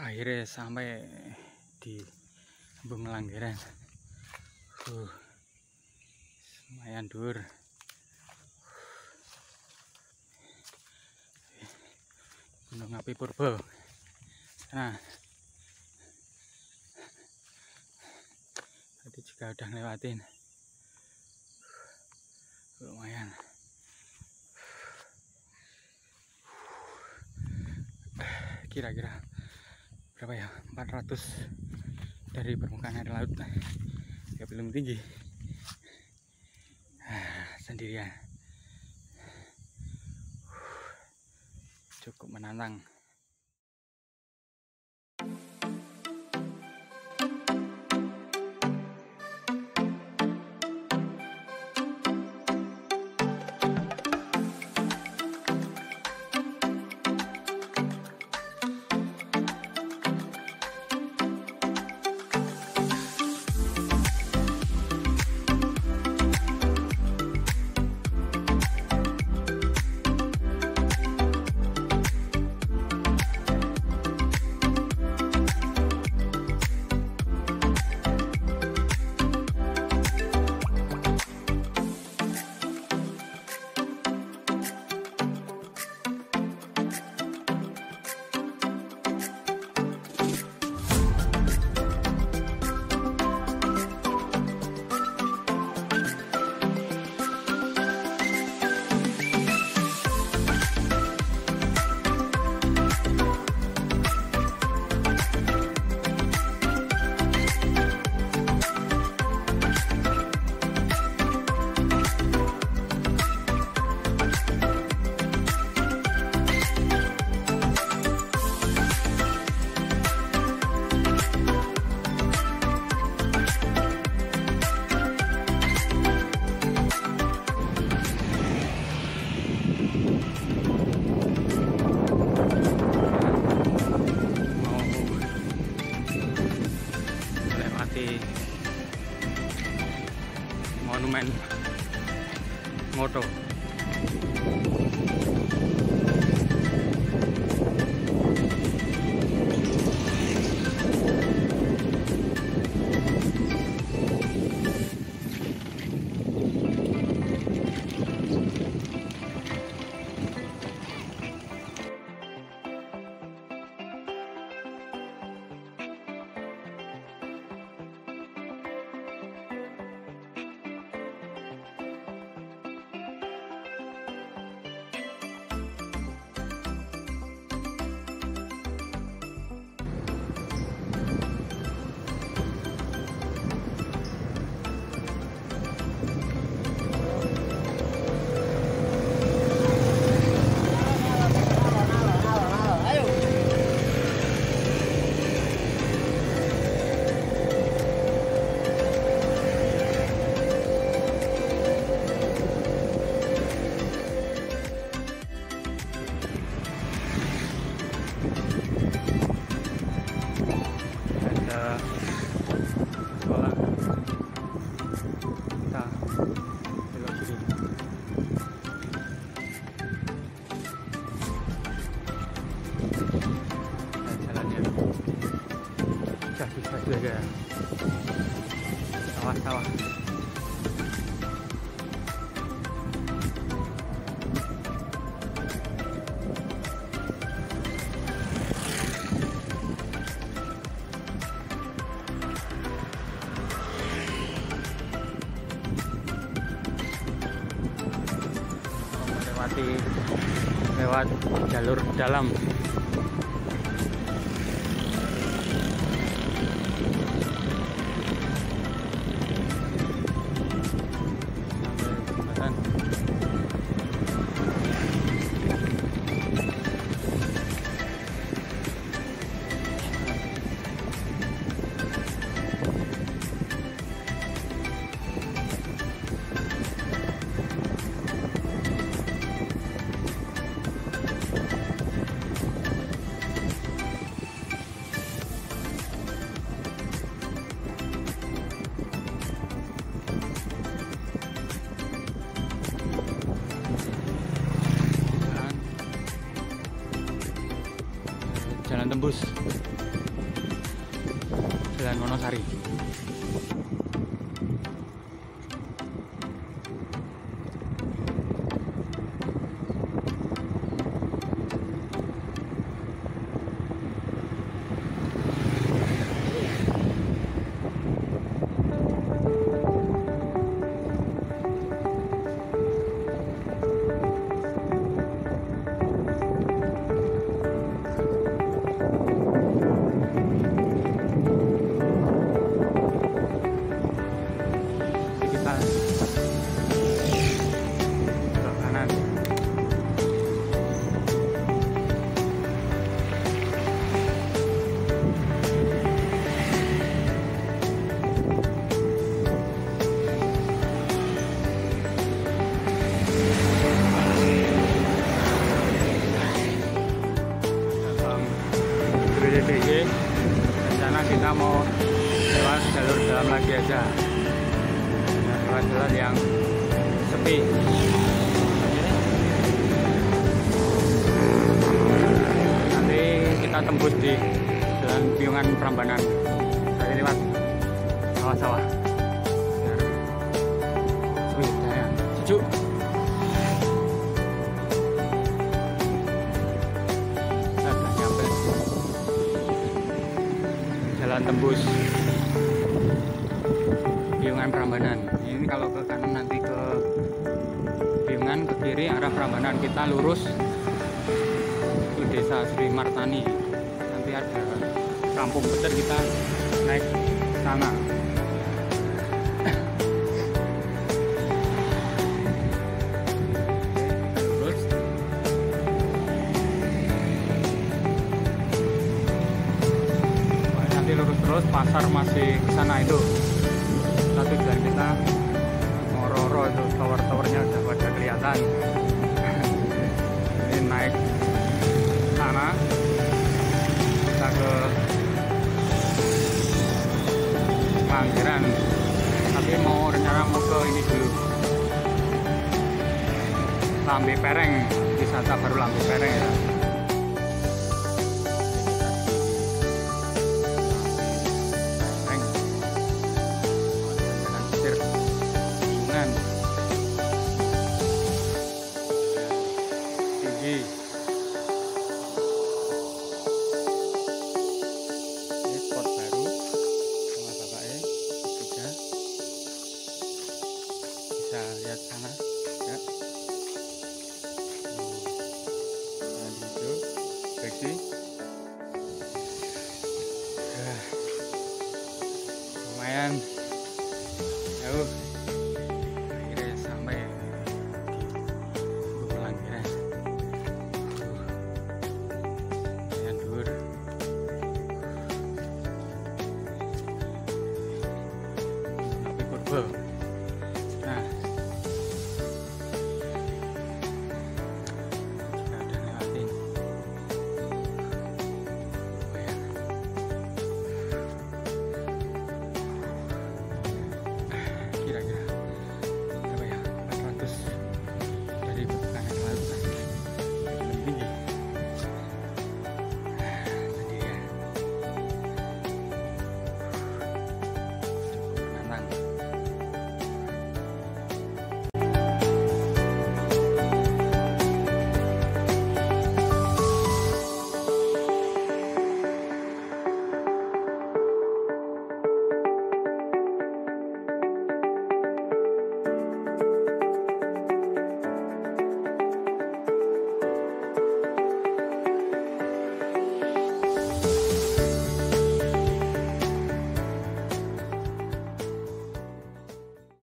Akhirnya sampai di Embung Nglanggeran. Lumayan dur. Gunung Api Purba. Nah, tadi juga udah ngelewatin. Lumayan. Kira-kira berapa ya? 400 dari permukaan air laut. Ya belum tinggi. Sendirian. Cukup menantang. Monumen moto. Aja sawah-sawah. Lewat jalur dalam. tembus Jalan Wonosari. Rencana kita mau lewat jalur dalam lagi aja, lewat jalan yang sepi. Nanti kita tembus di jalan Piungan Prambanan, dari lewat sawah-sawah. Wih, saya sejuk. Jalan tembus Piungan Prambanan. Ini kalau ke kanan nanti ke Piungan, ke kiri arah Prambanan. Kita lurus ke Desa Sri Martani. Nanti ada Kampung Petir, kita naik sana. Terus pasar masih ke sana itu. Satu jalan kita Mororo itu, tower-towernya udah pada kelihatan. Ini naik sana, kita ke Nglanggeran. Tapi rencana mau ke ini dulu, Lambe Pereng, wisata baru Lambe Pereng ya. Bisa lihat sana ya. Jalan hijau, bersih. Lumayan jauh. Akhirnya sampai di Embung Nglanggeran. Lumayan dur. Gunung Api Purba.